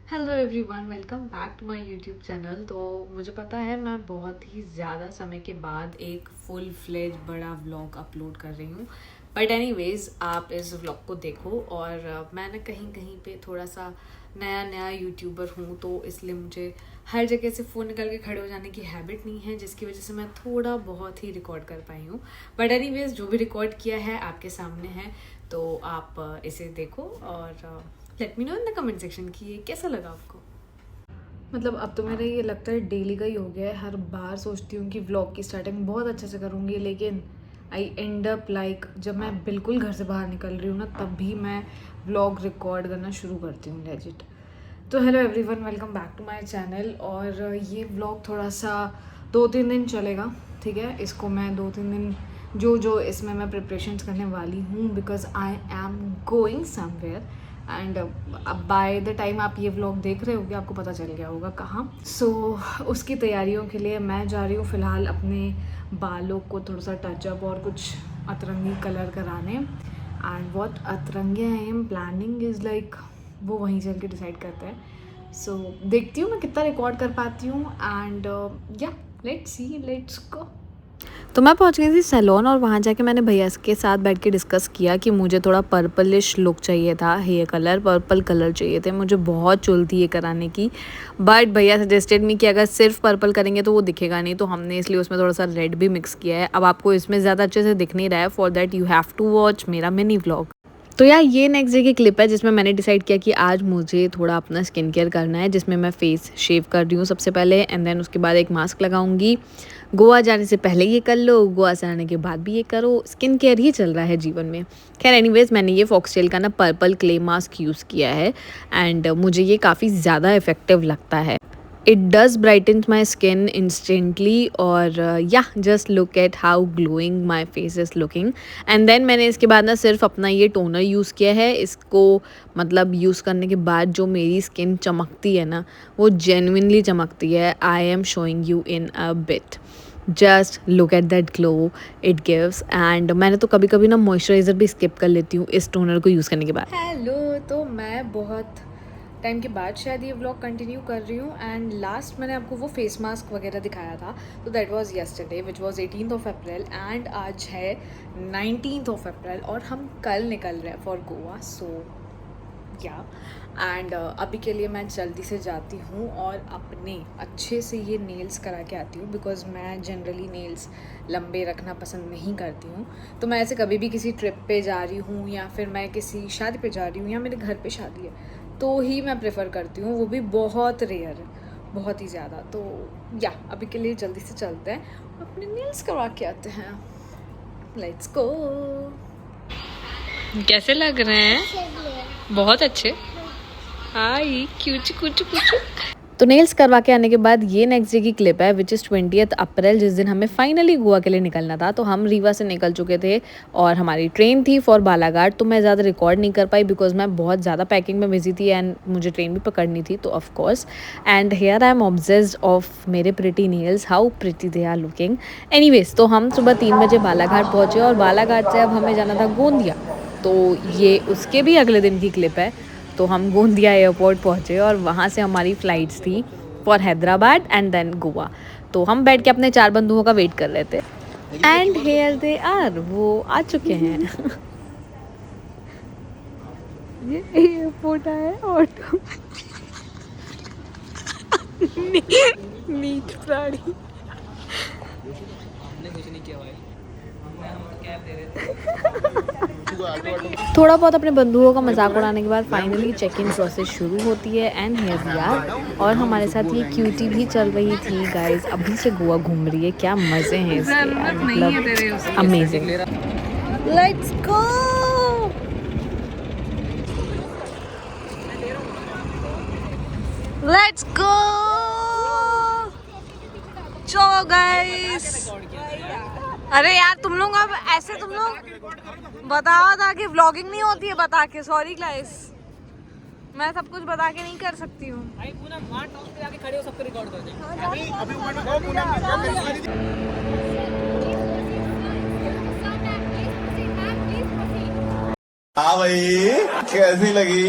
Hello everyone, welcome back to my YouTube channel. तो मुझे पता है मैं बहुत ही ज़्यादा समय के बाद एक फुल फ्लेज बड़ा व्लॉग अपलोड कर रही हूँ, बट एनीवेज आप इस व्लॉग को देखो। और मैं ना कहीं कहीं पे थोड़ा सा नया यूट्यूबर हूँ, तो इसलिए मुझे हर जगह से फ़ोन निकल के खड़े हो जाने की हैबिट नहीं है, जिसकी वजह से मैं थोड़ा बहुत ही रिकॉर्ड कर पाई हूँ। बट एनीवेज जो भी रिकॉर्ड किया है आपके सामने है, तो आप इसे देखो और let me know in the comment section कि ये कैसा लगा आपको। मतलब अब तो मेरा ये लगता है डेली का ही हो गया है। हर बार सोचती हूँ कि व्लॉग की स्टार्टिंग बहुत अच्छे से करूँगी, लेकिन आई एंड अप लाइक जब मैं बिल्कुल घर से बाहर निकल रही हूँ ना, तब भी मैं व्लॉग रिकॉर्ड करना शुरू करती हूँ लेजिट। तो hello everyone, welcome back to my channel. और ये व्लॉग थोड़ा सा 2-3 दिन चलेगा, ठीक है। इसको मैं 2-3 दिन जो इसमें मैं प्रिपरेशंस करने वाली हूँ, because I am going somewhere and अब बाय द टाइम आप ये व्लॉग देख रहे होगे आपको पता चल गया होगा कहाँ। सो उसकी तैयारियों के लिए मैं जा रही हूँ फ़िलहाल अपने बालों को थोड़ा सा टचअप और कुछ अतरंगी कलर कराने। एंड व्हाट अतरंगी I am planning is like वो वहीं चल के डिसाइड करते हैं। सो देखती हूँ मैं कितना रिकॉर्ड कर पाती हूँ एंड या लेट्स सी, लेट्स गो। तो मैं पहुंच गई थी सैलून, और वहाँ जाके मैंने भैया के साथ बैठ के डिस्कस किया कि मुझे थोड़ा पर्पलिश लुक चाहिए था, हेयर कलर पर्पल कलर चाहिए थे। मुझे बहुत चुल थी ये कराने की, बट भैया सजेस्टेड मी कि अगर सिर्फ पर्पल करेंगे तो वो दिखेगा नहीं, तो हमने इसलिए उसमें थोड़ा सा रेड भी मिक्स किया है। अब आपको इसमें ज़्यादा अच्छे से दिख नहीं रहा है, for that you have to watch मेरा मिनी व्लॉग। तो यार ये नेक्स्ट डे की क्लिप है जिसमें मैंने डिसाइड किया कि आज मुझे थोड़ा अपना स्किन केयर करना है, जिसमें मैं फेस शेव कर रही हूँ सबसे पहले, एंड देन उसके बाद एक मास्क लगाऊंगी। गोवा जाने से पहले ये कर लो, गोवा से आने के बाद भी ये करो, स्किन केयर ही चल रहा है जीवन में। खैर एनीवेज मैंने ये फॉक्सटेल का ना पर्पल क्ले मास्क यूज़ किया है, एंड मुझे ये काफ़ी ज़्यादा इफेक्टिव लगता है। It does brighten my skin instantly, और या just look at how glowing my face is looking. And then मैंने इसके बाद ना सिर्फ अपना ये टोनर यूज़ किया है। इसको मतलब यूज़ करने के बाद जो मेरी स्किन चमकती है ना, वो जेन्युइनली चमकती है। I am showing you in a bit, just look at that glow it gives. And मैंने तो कभी कभी ना मॉइस्चराइज़र भी स्किप कर लेती हूँ इस टोनर को यूज़ करने के बाद। हेलो, तो मैं बहुत टाइम के बाद शायद ये व्लॉग कंटिन्यू कर रही हूँ, एंड लास्ट मैंने आपको वो फेस मास्क वगैरह दिखाया था, तो that was yesterday which was 18th of April, and आज है 19th ऑफ अप्रैल और हम कल निकल रहे हैं फॉर गोवा। सो या एंड अभी के लिए मैं जल्दी से जाती हूँ और अपने अच्छे से ये नेल्स करा के आती हूँ, बिकॉज़ मैं जनरली नेल्स लंबे रखना पसंद नहीं करती हूँ। तो मैं ऐसे कभी भी किसी ट्रिप पे जा रही हूँ या फिर मैं किसी शादी पे जा रही हूँ या मेरे घर पे शादी है, तो ही मैं प्रेफर करती हूँ, वो भी बहुत रेयर है, बहुत ही ज़्यादा। तो या अभी के लिए जल्दी से चलते हैं, अपने नेल्स करवा के आते हैं। Let's go. कैसे लग रहे हैं? बहुत अच्छे। हाय क्यूच कुछ कुछ। तो नेल्स करवा के आने के बाद ये नेक्स्ट डे की क्लिप है, विच इज़ 20th अप्रैल, जिस दिन हमें फाइनली गोवा के लिए निकलना था। तो हम रीवा से निकल चुके थे और हमारी ट्रेन थी फॉर बालाघाट। तो मैं ज़्यादा रिकॉर्ड नहीं कर पाई बिकॉज मैं बहुत ज़्यादा पैकिंग में बिजी थी एंड मुझे ट्रेन भी पकड़नी थी, तो of course. And here I am obsessed of मेरे pretty nails, how pretty they are looking. Anyways तो हम सुबह 3 बजे बालाघाट पहुँचे और बालाघाट से अब हमें जाना था गोंदिया। तो ये उसके भी अगले दिन की क्लिप है। तो हम गोंदिया एयरपोर्ट पहुँचे और वहाँ से हमारी फ़्लाइट्स थी for Hyderabad and then Goa. तो हम बैठ के अपने 4 बंधुओं का वेट कर रहे थे, एंड हियर दे आर, वो आ चुके हैं। ये एयरपोर्ट आया ऑटो। नीट प्राणी। थोड़ा बहुत अपने बंधुओं का मजाक उड़ाने के बाद फाइनली चेक इन प्रोसेस शुरू होती है, एंड हियर वी आर। और हमारे साथ ये क्यूटी भी चल रही थी गाइस, अभी से गोवा घूम रही है, क्या मजे हैं इसके यार, मतलब amazing. Let's go. Let's go. चलो गाइस। अरे यार तुम लोग अब ऐसे तुम लोग बताओ था कि व्लॉगिंग नहीं होती है बता के। सॉरी गाइस, मैं सब कुछ बता के नहीं कर सकती हूँ। हाँ भाई कैसी लगी?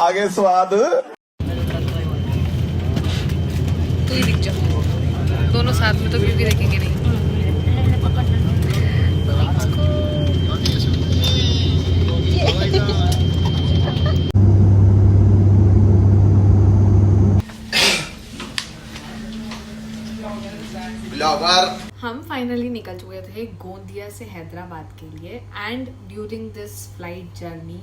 आगे स्वाद तू ही दिख जा, दोनों साथ में तो क्योंकि देखेंगे नहीं। हम फाइनली निकल चुके थे गोंदिया से हैदराबाद के लिए and during this flight journey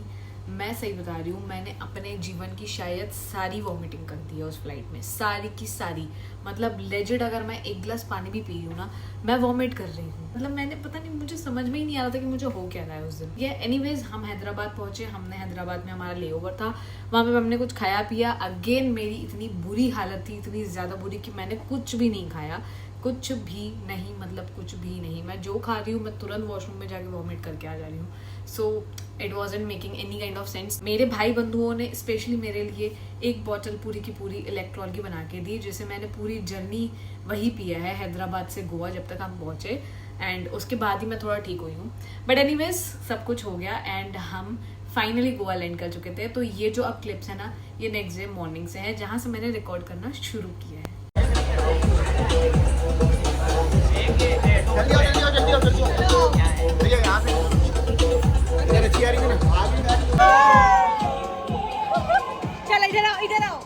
मैं सही बता रही हूँ, मैंने अपने जीवन की शायद सारी वॉमिटिंग कर दी है उस फ्लाइट में, सारी की सारी। मतलब लेजिट अगर मैं एक गिलास पानी भी पी लूँ ना, मैं वॉमिट कर रही हूँ। मतलब मैंने पता नहीं, मुझे समझ में ही नहीं आ रहा था कि मुझे हो क्या रहा है उस दिन। ये एनीवेज हम हैदराबाद पहुंचे, हमने हैदराबाद में हमारा लेओवर था, वहाँ पे हमने कुछ खाया पिया। अगेन मेरी इतनी बुरी हालत थी, इतनी ज़्यादा बुरी कि मैंने कुछ भी नहीं खाया, कुछ भी नहीं, मतलब कुछ भी नहीं। मैं जो खा रही हूँ मैं तुरंत वॉशरूम में जाके वॉमिट करके आ जा रही हूँ। So it wasn't making any kind of sense. मेरे भाई बंधुओं ने स्पेशली मेरे लिए एक बॉटल पूरी की पूरी इलेक्ट्रॉल की बना के दी, जिसे मैंने पूरी जर्नी वही पिया है हैदराबाद से गोवा जब तक हम पहुँचे, एंड उसके बाद ही मैं थोड़ा ठीक हुई हूँ। बट एनीवेज सब कुछ हो गया एंड हम फाइनली गोवा लैंड कर चुके थे। तो ये जो अब क्लिप्स है ना, ये नेक्स्ट डे मॉर्निंग से है, जहाँ से मैंने रिकॉर्ड करना शुरू किया है। चल इधर आओ, इधर आओ।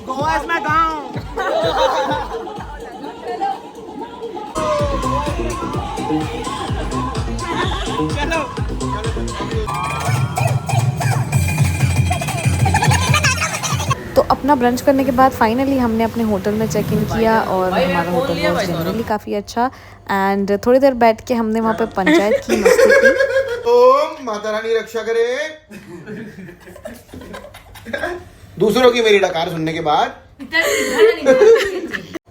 गोवा इज माय गांव। चलो तो अपना ब्रंच करने के बाद फाइनली हमने अपने होटल में चेक इन किया और हमारा होटल वॉज जनरली काफ़ी अच्छा। एंड थोड़ी देर बैठ के हमने वहाँ पे पंचायत की, मस्ती की। ओम माता रानी रक्षा करे। दूसरों की मेरी डकार सुनने के बाद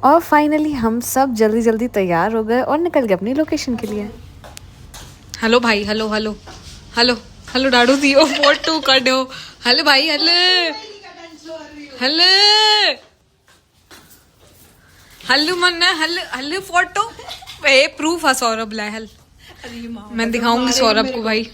और फाइनली हम सब जल्दी जल्दी तैयार हो गए और निकल गए अपनी लोकेशन के लिए। हेलो भाई, hello hello hello hello Dadu दियो फोटो कर दो। हेलो भाई, हेलो हेलो हेलो मन्ना, हेलो हेलो फोटो ए प्रूफ है सौरभ ला। हल मैं दिखाऊंगी सौरभ को भाई।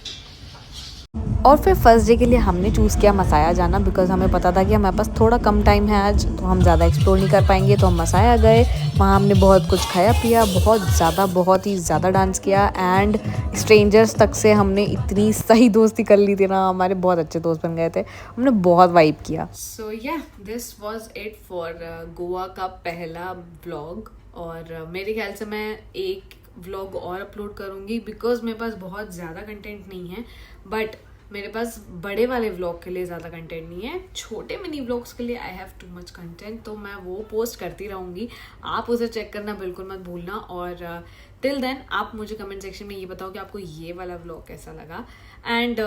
और फिर फर्स्ट डे के लिए हमने चूज़ किया मसाया जाना, बिकॉज हमें पता था कि हमारे पास थोड़ा कम टाइम है आज, तो हम ज़्यादा एक्सप्लोर नहीं कर पाएंगे। तो हम मसाया गए, वहाँ हमने बहुत कुछ खाया पिया, बहुत ही ज़्यादा डांस किया एंड स्ट्रेंजर्स तक से हमने इतनी सही दोस्ती कर ली थी ना, हमारे बहुत अच्छे दोस्त बन गए थे, हमने बहुत वाइब किया। सो या this was it for Goa का पहला व्लॉग। और मेरे ख्याल से मैं एक व्लॉग और अपलोड करूँगी, बिकॉज मेरे पास बहुत ज़्यादा कंटेंट नहीं है, बट मेरे पास बड़े वाले व्लॉग के लिए ज़्यादा कंटेंट नहीं है। छोटे मिनी व्लॉग्स के लिए I have too much content, तो मैं वो पोस्ट करती रहूँगी। आप उसे चेक करना बिल्कुल मत भूलना। और टिल देन आप मुझे कमेंट सेक्शन में ये बताओ कि आपको ये वाला व्लॉग कैसा लगा। एंड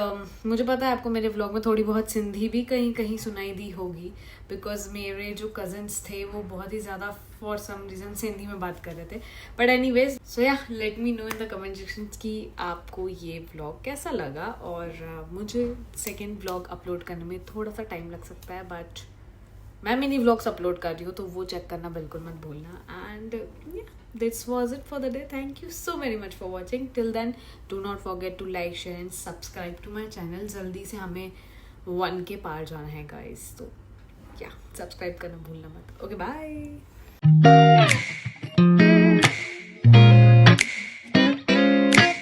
मुझे पता है आपको मेरे व्लॉग में थोड़ी बहुत सिंधी भी कहीं कहीं सुनाई दी होगी, बिकॉज मेरे जो कजन्स थे वो बहुत ही ज़्यादा फॉर सम रीज़न सिंधी में बात कर रहे थे। बट एनीवेज, सो या let me know in the comment section कि आपको ये व्लॉग कैसा लगा। और मुझे सेकेंड व्लॉग अपलोड करने में थोड़ा सा टाइम लग सकता है, बट मैं मिनी व्लॉग्स अपलोड कर रही हूँ, तो वो चेक करना बिल्कुल मत भूलना। And this was it for the day. Thank you so very much for watching. Till then do not forget to like, share and subscribe to my channel. जल्दी से हमें 1 के पार जाना है गाइस, तो क्या सब्सक्राइब करना भूलना मत। Okay bye.